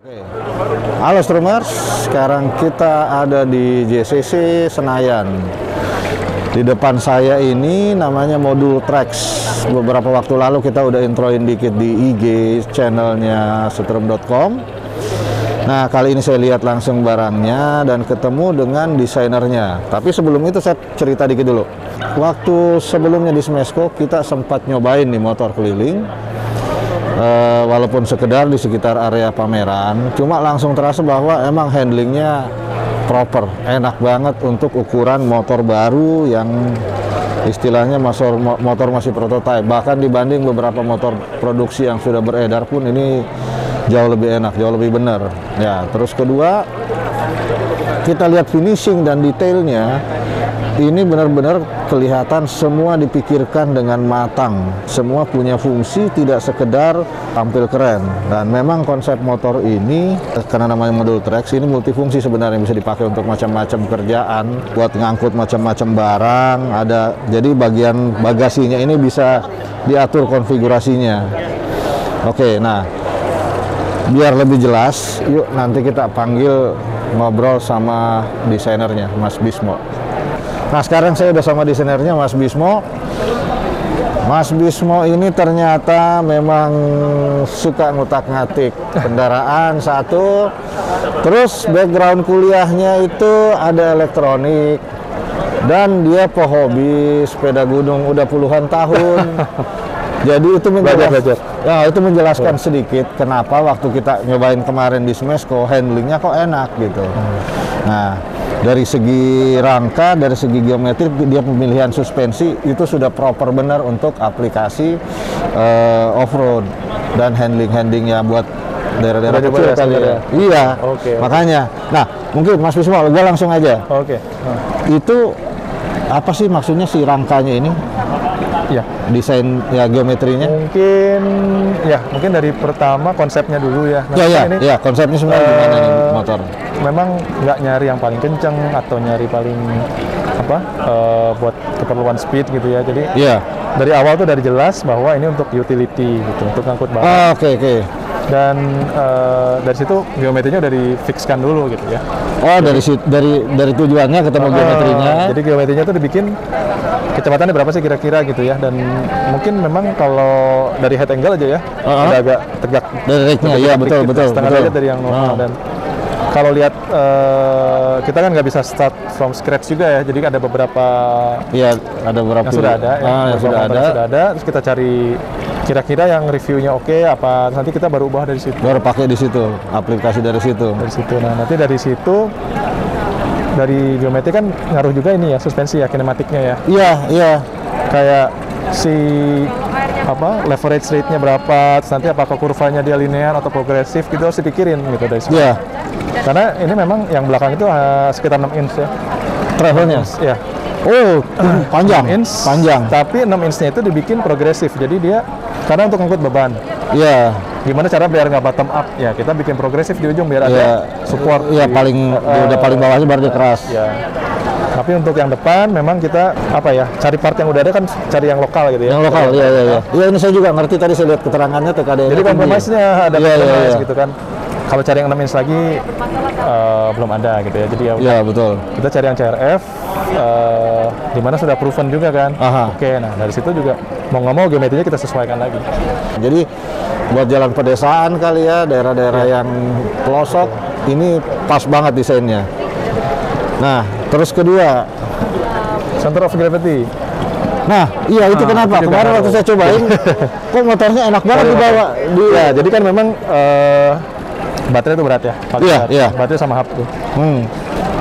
Oke. Halo Strumers, sekarang kita ada di JCC Senayan. Di depan saya ini namanya modul Trax. Beberapa waktu lalu kita udah introin dikit di IG channelnya strum.com. Nah, kali ini saya lihat langsung barangnya dan ketemu dengan desainernya. Tapi sebelum itu saya cerita dikit dulu. Waktu sebelumnya di Smesco kita sempat nyobain nih motor keliling. Walaupun sekedar di sekitar area pameran, cuma langsung terasa bahwa emang handlingnya proper, enak banget untuk ukuran motor baru yang istilahnya motor masih prototype. Bahkan dibanding beberapa motor produksi yang sudah beredar pun ini jauh lebih enak, jauh lebih benar. Ya, terus kedua, kita lihat finishing dan detailnya. Ini benar-benar kelihatan semua dipikirkan dengan matang. Semua punya fungsi, tidak sekedar tampil keren. Dan memang konsep motor ini, karena namanya modul Trax, ini multifungsi sebenarnya, bisa dipakai untuk macam-macam kerjaan, buat ngangkut macam-macam barang. Jadi bagian bagasinya ini bisa diatur konfigurasinya. Oke, nah biar lebih jelas, yuk nanti kita panggil ngobrol sama desainernya, Mas Bismo. Nah, sekarang saya udah sama desainernya, Mas Bismo. Mas Bismo ini ternyata memang suka ngutak-ngatik kendaraan satu, terus background kuliahnya itu ada elektronik, dan dia pehobi sepeda gunung udah puluhan tahun. Jadi itu menjelaskan sedikit kenapa waktu kita nyobain kemarin di Smesco handlingnya kok enak gitu. Nah, dari segi rangka, dari segi geometri, dia pemilihan suspensi itu sudah proper benar untuk aplikasi off-road dan handling ya buat daerah-daerah kecil kali ya. Iya, makanya. Nah, mungkin Mas Bismo, gue langsung aja. Itu apa sih maksudnya si rangkanya ini? Ya, desain ya geometrinya. Mungkin dari pertama konsepnya dulu ya. Konsepnya sebenarnya gimana nih motor? Memang nggak nyari yang paling kenceng atau nyari paling buat keperluan speed gitu ya. Jadi dari awal tuh dari jelas bahwa ini untuk utility gitu, untuk ngangkut barang. Oke. Dan dari situ geometrinya udah difixkan dulu gitu ya. Dari tujuannya ketemu geometrinya. Jadi geometrinya tuh dibikin kecepatannya berapa sih kira-kira gitu ya, dan mungkin memang kalau dari head angle aja ya udah agak tegak dari racknya, iya betul setengah derajat dari yang normal. Dan kalau lihat kita kan nggak bisa start from scratch juga ya, jadi ada beberapa yang sudah ada, yang sudah ada, terus kita cari kira-kira yang reviewnya oke apa, nanti kita baru ubah dari situ, baru pakai di situ, aplikasi dari situ. Nah, nanti dari situ, dari geometri kan ngaruh juga ini ya, suspensi ya, kinematiknya ya. Iya. Kayak si leverage rate-nya berapa, terus nanti apakah kurvanya dia linear atau progresif gitu, harus dipikirin gitu dari situ. Iya. Karena ini memang yang belakang itu sekitar 6 inch ya. Travelnya? Iya. Oh, panjang. 6 inch, panjang. Tapi 6 inch-nya itu dibikin progresif. Jadi dia karena untuk ngangkut beban. Iya. Gimana cara biar nggak bottom up? Ya, kita bikin progresif di ujung biar ada support. Iya, udah paling bawahnya baru dia keras. Ya. Tapi untuk yang depan memang kita cari part yang udah ada, kan cari yang lokal gitu ya. Yang lokal, iya. Iya, ini saya juga ngerti, tadi saya lihat keterangannya TKD. Jadi kompromisnya ada kompromis gitu kan. Kalau cari yang 6 inch lagi belum ada gitu ya. Jadi ya betul. Kita cari yang CRF di mana sudah proven juga kan. Oke, nah dari situ juga mau nggak mau geometrinya kita sesuaikan lagi. Jadi buat jalan pedesaan kali ya, daerah-daerah yang pelosok, ini pas banget desainnya. Nah, terus kedua, center of gravity. Nah, iya itu kenapa? Kemarin waktu saya cobain, kok motornya enak banget dibawa. Ya, jadi kan memang baterai itu berat ya. Iya. Baterai sama hub tuh.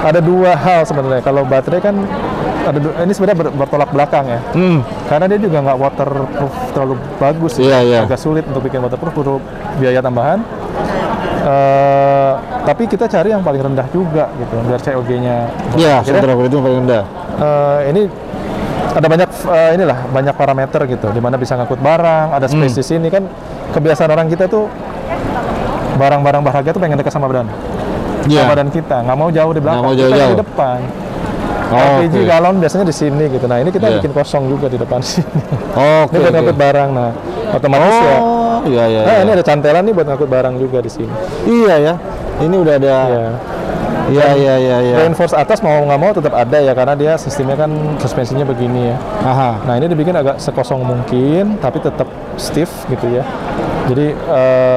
Ada dua hal sebenarnya. Kalau baterai kan ini sebenarnya bertolak belakang ya. Karena dia juga nggak waterproof terlalu bagus. Iya. Agak sulit untuk bikin waterproof, perlu biaya tambahan. Tapi kita cari yang paling rendah juga gitu, biar COG-nya. Iya, center of gravity paling rendah. Ini ada banyak parameter gitu, di mana bisa ngangkut barang, ada space di sini kan. Kebiasaan orang kita tuh barang-barang berharga tuh pengen dekat sama badan. Sama badan kita, nggak mau jauh di belakang, kita di depan. LPG galon biasanya di sini gitu. Nah, ini kita bikin kosong juga di depan sini. Ini udah ngangkut barang. Nah, otomatis ya Oh, iya iya. Nah, iya. ini ada cantelan nih buat ngangkut barang juga di sini. Iya ya. Ini udah ada. Iya. Iya iya iya iya. Reinforce atas mau nggak mau tetap ada ya, karena dia sistemnya kan suspensinya begini ya. Aha. Nah, ini dibikin agak sekosong mungkin, tapi tetap stiff gitu ya. Jadi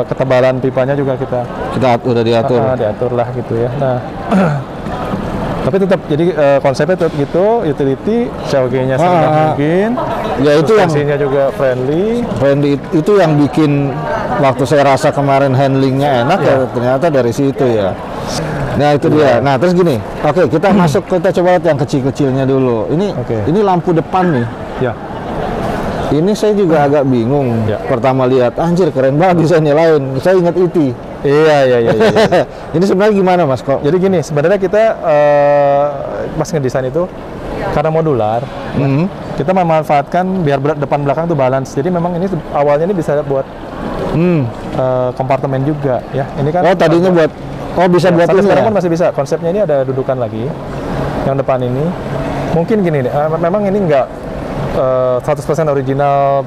ketebalan pipanya juga kita Udah diatur. diatur lah gitu ya. Nah, tapi tetap jadi konsepnya tetap gitu, utility, COG-nya serendah mungkin. Ya itu yang Suspensinya juga friendly. friendly, itu yang bikin waktu saya rasa kemarin handlingnya enak ya ternyata dari situ ya. Nah itu dia. Nah terus gini, oke kita masuk, kita coba lihat yang kecil-kecilnya dulu. Ini lampu depan nih. Ya. Ini saya juga agak bingung. Ya. Pertama lihat, anjir keren banget desainnya lain. Saya ingat IT. Iya. Ini sebenarnya gimana Mas kok? Jadi gini, sebenarnya kita pas ngedesain itu karena modular, kita memanfaatkan biar depan belakang tuh balance. Jadi memang ini awalnya ini bisa buat kompartemen juga ya. Ini kan Tadinya buat bisa buat sampai ini sekarang ya? pun masih bisa. Konsepnya ini ada dudukan lagi. Yang depan ini mungkin gini deh. Memang ini enggak 100% original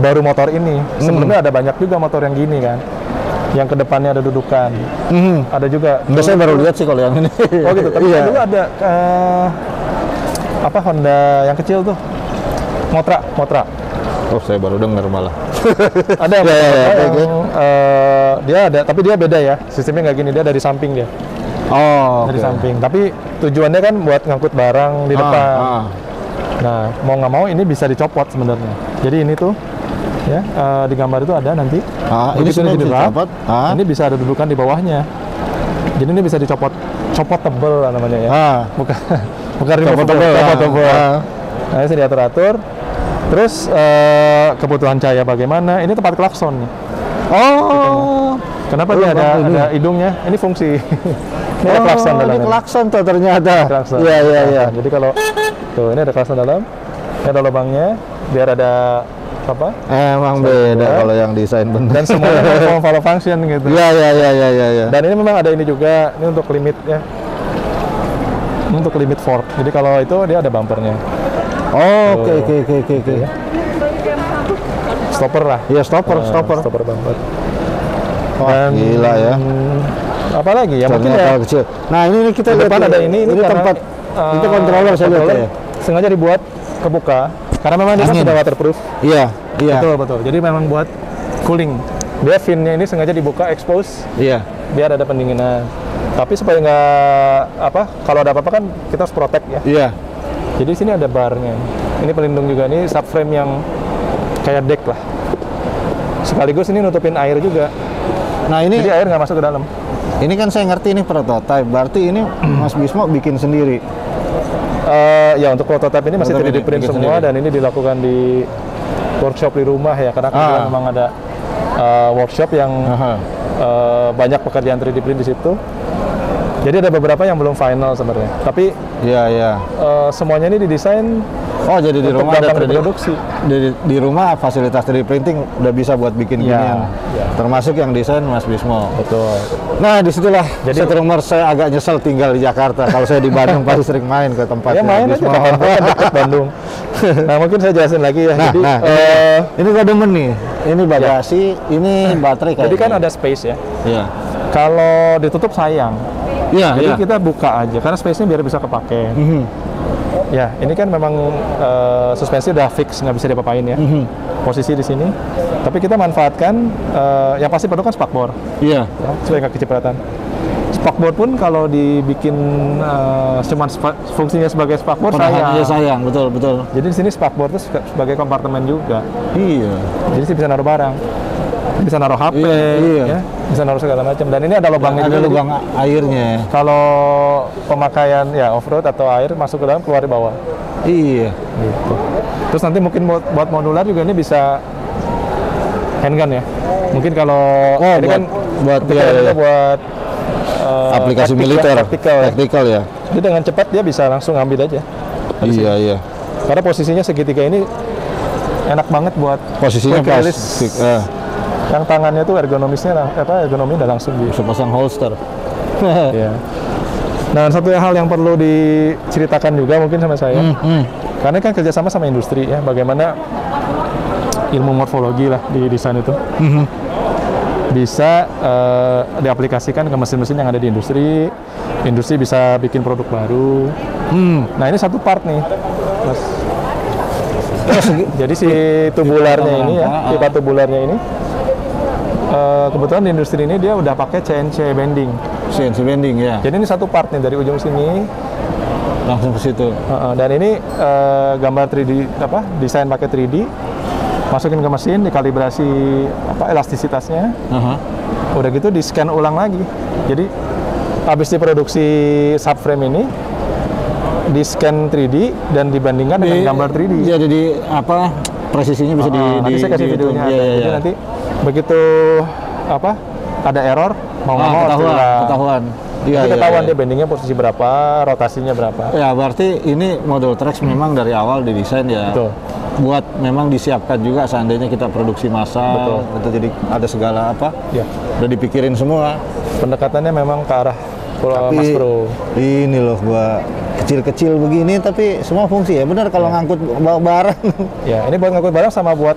baru motor ini. Sebelumnya ada banyak juga motor yang gini kan. Yang kedepannya ada dudukan. Ada juga. Enggak, saya baru lihat sih kalau yang ini. Oh gitu. Tapi Iya. dulu ada Honda yang kecil tuh. Motra. Oh saya baru dengar malah. Ada Ya, yang dia ada, tapi dia beda ya. Sistemnya nggak gini, dia dari samping dia. Oh. Dari oke. samping. Tapi tujuannya kan buat ngangkut barang di depan. Nah, mau nggak mau ini bisa dicopot sebenarnya. Jadi ini tuh ya di gambar itu ada nanti. Ini Begitu semua bisa diderap, dicopot. ini bisa ada dudukan di bawahnya. Jadi ini bisa dicopot, copot tebel lah namanya ya. Bukan bukan Copot-tebel. copot tebel. Nah, ini diatur-atur. Terus kebutuhan cahaya bagaimana? Ini tempat klakson nih. Oh. Kenapa dia ada hidungnya? Ini fungsi. Ini ada klakson dalamnya. Ini klakson tuh ternyata. Klakson. Iya. Jadi kalau tuh ini ada klakson dalam, ini ada lubangnya, biar ada apa? Emang beda kalau yang desain bener. Dan semuanya follow function gitu. Iya. Dan ini memang ada ini juga, ini untuk limit ya. Ini untuk limit fork. Jadi kalau itu dia ada bumpernya. Oh, oke. Stopper lah. Iya, stopper. Stopper bumper. Wah, gila ya. Apa lagi ya? Mungkin Ternyata ya. kecil. Nah, ini kita Di lihat depan ya. ada ini karena, tempat itu controller saya lihat controller ya. sengaja dibuat kebuka karena memang dia kan Angin. sudah waterproof. Iya. Betul. Jadi memang buat cooling. Dia finnya ini sengaja dibuka expose Iya. biar ada pendinginan. Tapi supaya nggak kalau ada apa-apa kan kita harus protect ya. Iya. Jadi di sini ada barnya. Ini pelindung juga, ini subframe yang kayak deck lah. Sekaligus ini nutupin air juga. Nah, ini Jadi air nggak masuk ke dalam. ini kan saya ngerti ini prototype. Berarti ini Mas Bismo bikin sendiri. Ya untuk prototipe ini masih 3D print bikin semua sendiri. dan ini dilakukan di workshop di rumah ya, karena kebetulan memang ada workshop yang banyak pekerjaan 3D print di situ. Jadi ada beberapa yang belum final sebenarnya. Tapi Iya. semuanya ini didesain Oh, jadi di untuk rumah ada gampang 3D. diproduksi. Di rumah fasilitas 3D printing udah bisa buat bikin Iya, ginian. iya. Termasuk yang desain Mas Bismo. Betul. Nah, disitulah Jadi- Setrumers saya agak nyesel tinggal di Jakarta. Kalau saya di Bandung pasti sering main ke tempatnya Ya main aja Bismo. kapan-kapan dekat Bandung. Nah mungkin saya jelasin lagi ya. Nah, Jadi ini gua demen nih. Ini bagasi, ini baterai kayaknya. jadi kan ada space ya. Iya. Kalau ditutup sayang. Iya, Jadi iya. kita buka aja karena space-nya biar bisa kepake. Ya, ini kan memang suspensi udah fix, nggak bisa diapa-apain ya. Posisi di sini. Tapi kita manfaatkan yang pasti perlu kan spakbor, Iya. ya, supaya nggak kecipratan. Spakbor pun kalau dibikin cuman fungsinya sebagai spakbor Iya sayang. sayang, betul. Jadi di sini spakbor itu sebagai kompartemen juga. Iya. Jadi sih bisa naruh barang, bisa naruh HP, Iya. ya, bisa naruh segala macam. Dan ini ada lubangnya Ada juga. Jadi lubang airnya. kalau pemakaian ya off-road atau air masuk ke dalam, keluar di bawah. Iya. Gitu. Terus nanti mungkin buat modular juga ini bisa handgun ya. Mungkin kalau ini kan buat kepikiran juga buat aplikasi praktik- militer, praktikal ya. ya. Jadi dengan cepat dia bisa langsung ambil aja. Iya. Karena posisinya segitiga ini enak banget buat Posisinya quick pas. release. Yang tangannya tuh ergonomi udah langsung di. Bisa pasang holster. Iya. Nah, satu hal yang perlu diceritakan juga mungkin sama saya, karena kan kerjasama sama industri ya, bagaimana ilmu morfologi lah di desain itu. Bisa diaplikasikan ke mesin-mesin yang ada di industri. Industri bisa bikin produk baru. Nah ini satu part nih, Mas. Jadi si tubularnya ini ya, pipa tubularnya ini, kebetulan di industri ini dia udah pakai CNC bending. CNC bending ya. Jadi ini satu part nih dari ujung sini Langsung ke situ. dan ini gambar 3D desain pakai 3D, masukin ke mesin, dikalibrasi elastisitasnya. Udah gitu di scan ulang lagi. Jadi habis diproduksi subframe ini di scan 3D dan dibandingkan dengan gambar 3D. Ya, jadi presisinya bisa nanti saya kasih videonya. Jadi nanti begitu ada error mau nggak mau ketahuan. Jadi ketahuan dia bendingnya posisi berapa, rotasinya berapa. Ya, berarti ini modul Trax memang dari awal didesain ya. Betul. Buat memang disiapkan juga seandainya kita produksi massal. Betul. Jadi ada segala Ya. udah dipikirin semua. Pendekatannya memang ke arah Mas Bro. Ini loh, gua kecil-kecil begini tapi semua fungsi ya. Benar kalau ngangkut bawa barang. Ya, ini buat ngangkut barang sama buat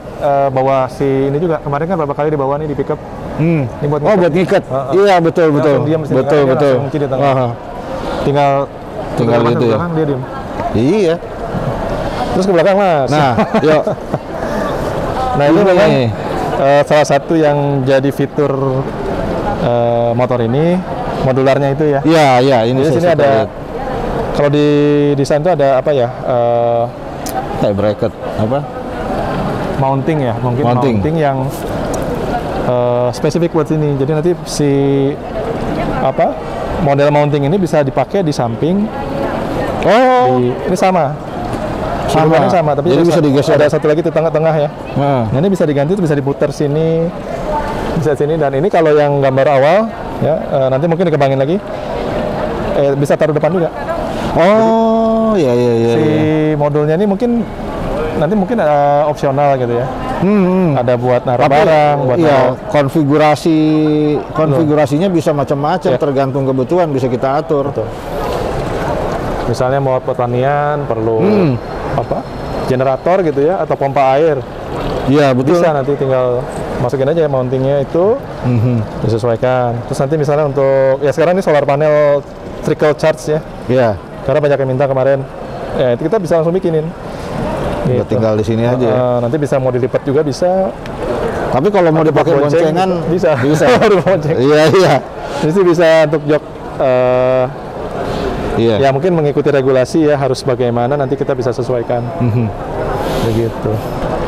bawa si ini juga. Kemarin kan berapa kali dibawa nih di pickup. Ini buat ngikat. Buat ngikat. Iya, betul. Betul. Tinggal gitu ya. Dia diem. Iya. Terus ke belakang, Mas. Nah, yuk. Nah, ini memang salah satu yang jadi fitur motor ini, modularnya itu ya. Iya, ini jadi sini ada, kalau di desain itu ada kayak bracket mounting ya, mungkin mounting yang spesifik buat sini. Jadi nanti si model mounting ini bisa dipakai di samping. Ini sama, tapi jadi bisa digeser. Ada satu lagi di tengah-tengah ya. Nah, ini bisa diganti, itu bisa diputar sini, bisa sini. Dan ini kalau yang gambar awal ya, nanti mungkin dikembangin lagi, bisa taruh depan juga. Iya. Si modulnya ini nanti mungkin opsional gitu ya. Ada buat naruh barang, buat konfigurasinya bisa macam-macam, tergantung kebutuhan bisa kita atur. Betul. Misalnya mau pertanian perlu generator gitu ya, atau pompa air. Iya, betul. Bisa, nanti tinggal masukin aja mountingnya itu, disesuaikan. Terus nanti misalnya untuk sekarang ini solar panel trickle charge ya. Iya. Karena banyak yang minta kemarin. Ya, itu kita bisa langsung bikinin. Gitu. Tinggal di sini aja. Nanti bisa mau dilipat juga bisa. Tapi kalau mau dipakai boncengan bisa. Iya. Jadi bisa untuk jok. Ya mungkin mengikuti regulasi ya, harus bagaimana nanti kita bisa sesuaikan. Begitu.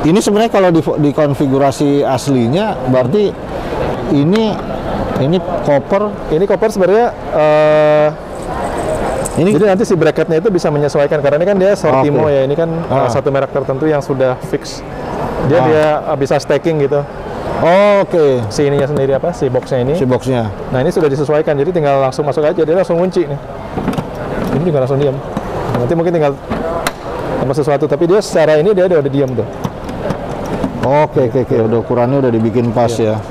Ini sebenarnya kalau di konfigurasi aslinya berarti ini koper. Ini koper sebenarnya jadi nanti si bracketnya itu bisa menyesuaikan, karena ini kan dia Sortimo ya, ini kan satu merek tertentu yang sudah fix. Dia bisa stacking gitu. Si ininya sendiri si boxnya ini. Si boxnya. Nah, ini sudah disesuaikan, jadi tinggal langsung masuk aja, dia langsung kunci nih. Ini juga langsung diam. Nanti mungkin tinggal tambah sesuatu, tapi dia secara ini dia udah diam tuh. Oke. Udah ukurannya udah dibikin pas ya.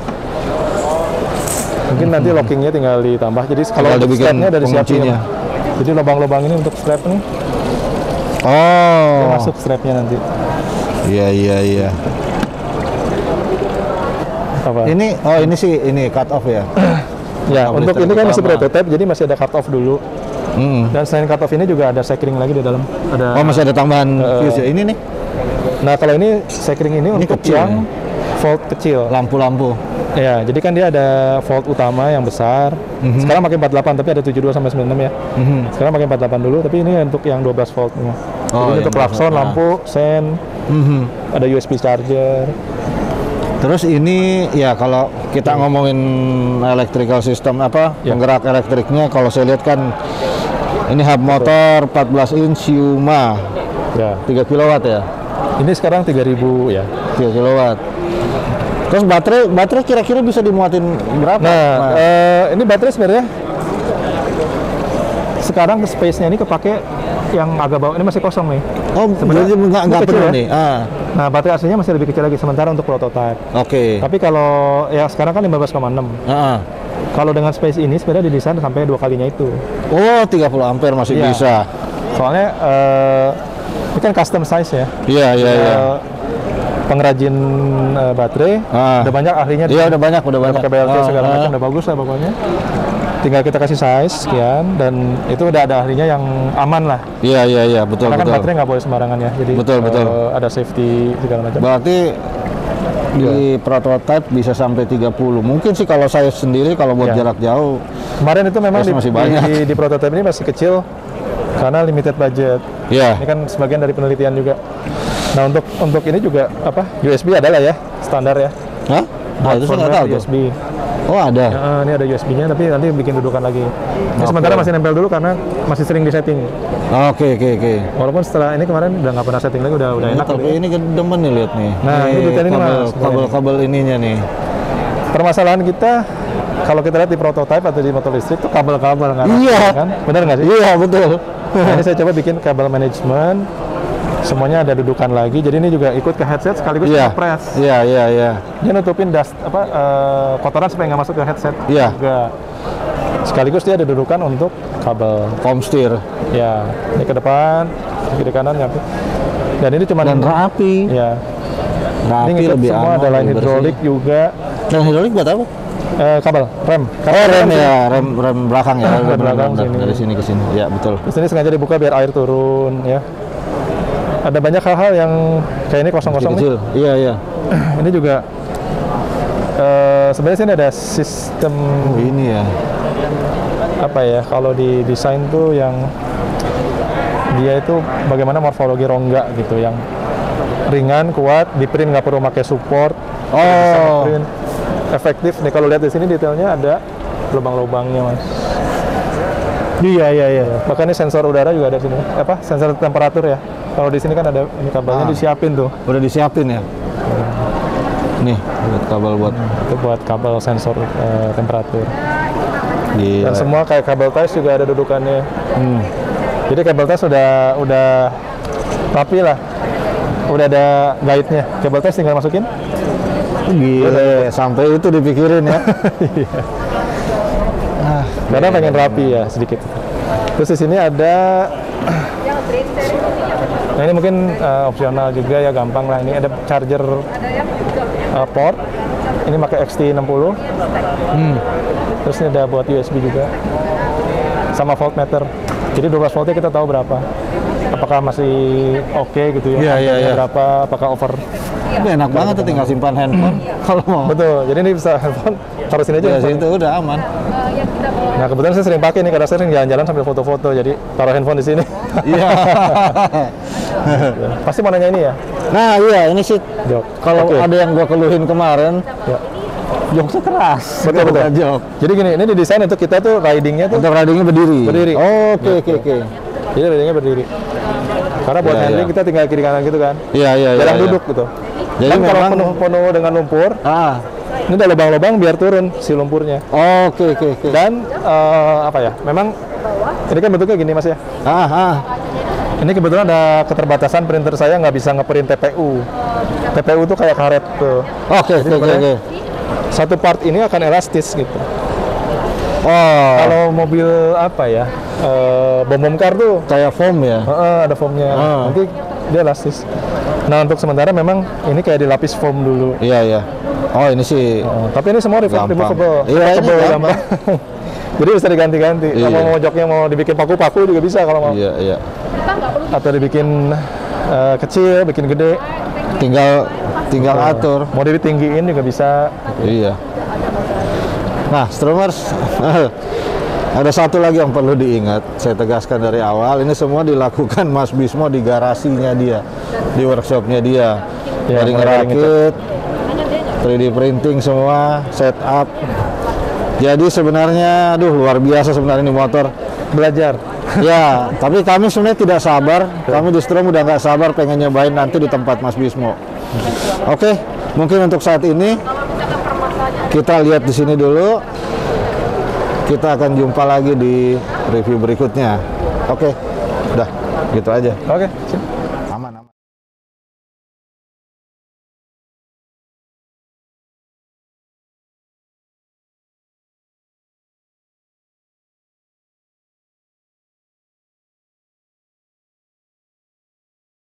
Mungkin nanti lockingnya tinggal ditambah. Jadi kalau strapnya udah disiapin. Jadi lubang-lubang ini untuk strap nih. Dia masuk strapnya nanti. Iya. Ini sih cut off ya. Ya, untuk ini kan masih prototype, jadi masih ada cut off dulu. Dan selain cut off ini juga ada sekring lagi di dalam. Masih ada tambahan fuse ya. Ini nih. Nah, kalau ini sekring ini untuk kecil, yang volt kecil. Lampu-lampu. Ya, jadi kan dia ada volt utama yang besar. Sekarang pakai 48, tapi ada 72 sampai 96 ya. Sekarang pakai 48 dulu, tapi ini untuk yang 12 voltnya. Jadi untuk klakson, lampu, sen, ada USB charger. Terus ini ya kalau kita ngomongin electrical system penggerak elektriknya, kalau saya lihat kan ini hub motor 14 inch Yuma. Ya. 3 kW ya. Ini sekarang 3000 ya. 3 kW. Terus baterai kira-kira bisa dimuatin berapa? Ini baterai sebenarnya sekarang space-nya ini kepake yang agak bawah, ini masih kosong nih. Sebenarnya nggak penuh nih. Nah, baterai aslinya masih lebih kecil lagi sementara untuk prototype. Tapi kalau ya sekarang kan 15,6. Kalau dengan space ini sebenarnya didesain sampai 2 kalinya itu. 30 ampere masih bisa. Soalnya ini kan custom size ya. Iya. pengrajin baterai. Udah banyak ahlinya. Iya, udah banyak. Pakai BLT segala macam, udah bagus lah pokoknya. Tinggal kita kasih size sekian, dan itu udah ada ahlinya yang aman lah. Iya, betul. Karena kan baterai nggak boleh sembarangan ya, jadi Betul. ada safety segala macam. Berarti di prototype bisa sampai 30. Mungkin sih kalau saya sendiri kalau buat jarak jauh. Kemarin itu memang masih banyak. di prototype ini masih kecil karena limited budget. Iya. Ini kan sebagian dari penelitian juga. Nah, untuk ini juga USB adalah ya, standar ya. Hah? Nah, itu saya nggak tahu tuh. USB. Oh, ada. Ini ada USB-nya, tapi nanti bikin dudukan lagi. Ini sementara masih nempel dulu karena masih sering disetting. Oke. Walaupun setelah ini kemarin udah nggak pernah setting lagi, udah enak. Tapi ini demen nih, lihat nih. Nah, ini detail ini Mas. Kabel ininya nih. Permasalahan kita kalau kita lihat di prototype atau di motor listrik tuh kabel-kabel nggak Iya. kan? Benar nggak sih? Iya, betul. Nah, ini saya coba bikin kabel manajemen. Semuanya ada dudukan lagi, jadi ini juga ikut ke headset sekaligus ngepres. Iya. Dia nutupin dust kotoran supaya nggak masuk ke headset. Iya. Juga sekaligus dia ada dudukan untuk kabel. Foam steer. Ya, ini ke depan, kiri kanan nyampe. Dan ini cuma Dan rapi. Ya. Rapi, Ini lebih semua aman, ada line lebih hidrolik bersih. juga. Dan hidrolik buat apa? Kabel, rem. Rem ya, rem belakang ya. Rem belakang sini. Dari sini ke sini. Ya, betul. Terus ini sengaja dibuka biar air turun ya. Ada banyak hal-hal yang kayak ini kosong-kosong nih. Kecil. Iya. Ini juga sebenarnya sini ada sistem Ini ya. apa ya, kalau di desain tuh yang dia itu bagaimana morfologi rongga gitu, yang ringan, kuat, di print nggak perlu pakai support. Print efektif nih. Kalau lihat di sini detailnya ada lubang-lubangnya Mas. Iya. Bahkan ini sensor udara juga ada di sini. Sensor temperatur ya. Kalau di sini kan ada ini kabelnya disiapin tuh. Udah disiapin ya. Nih, buat kabel buat Itu buat kabel sensor temperatur. di. Dan semua kayak kabel ties juga ada dudukannya. Jadi kabel ties udah rapi lah. Udah ada guide-nya. Kabel ties tinggal masukin. Gila, sampai itu dipikirin ya. Karena pengen rapi ya sedikit. Terus di sini ada, nah ini mungkin opsional juga ya, gampang lah. Ini ada charger port. Ini pakai XT60. Terus ini ada buat USB juga. Sama voltmeter. Jadi 12 voltnya kita tahu berapa. Apakah masih oke gitu ya? Iya. Berapa? Apakah over? Ini enak banget tuh, tinggal simpan handphone kalau mau. Betul. Jadi ini bisa handphone taruh sini aja. Ya, situ udah aman. Nah, kebetulan saya sering pakai nih karena saya sering jalan-jalan sambil foto-foto. Jadi taruh handphone di sini. Iya. Pasti mau nanya ini ya? Nah, iya ini sih. Jok. Kalau Oke. ada yang gua keluhin kemarin, Ya. joknya keras. Betul. Bukan jok. Jadi gini, ini didesain untuk kita tuh ridingnya tuh Untuk ridingnya berdiri. Berdiri. Oke. jadi ridingnya berdiri. Karena buat Iya, handling iya. kita tinggal kiri kanan gitu kan. Iya. Jarang duduk gitu. Jadi Kan kalau memang penuh dengan lumpur, ini ada lubang-lubang biar turun si lumpurnya. Oke. Dan apa ya? Memang ini kan bentuknya gini Mas ya. Ini kebetulan ada keterbatasan, printer saya nggak bisa ngeprint TPU. TPU tuh kayak karet tuh. Oke. Satu part ini akan elastis gitu. Oh, Kalau mobil apa ya, bom car tuh kayak foam ya. ada foamnya, nanti dia elastis. Nah untuk sementara memang ini kayak dilapis foam dulu. Iya. Oh, ini sih Tapi ini semua Gampang. removable. Iya, ini Removable, gampang. Jadi bisa diganti-ganti. Iya. Kalau mau joknya mau dibikin paku-paku juga bisa kalau mau. Iya. Atau dibikin kecil, bikin gede. Tinggal atur. Mau ditinggiin juga bisa. Iya. Nah, Stromers, ada satu lagi yang perlu diingat. Saya tegaskan dari awal, ini semua dilakukan Mas Bismo di garasinya dia, di workshopnya dia. Ya, Dari mulai ngerakit, 3D printing semua, setup. Jadi sebenarnya, luar biasa sebenarnya ini motor. Belajar. Ya, tapi kami sebenarnya tidak sabar. Kami di Strom udah nggak sabar pengen nyobain nanti di tempat Mas Bismo. Oke, mungkin untuk saat ini kita lihat di sini dulu. Kita akan jumpa lagi di review berikutnya. Oke, udah gitu aja. Oke, sip.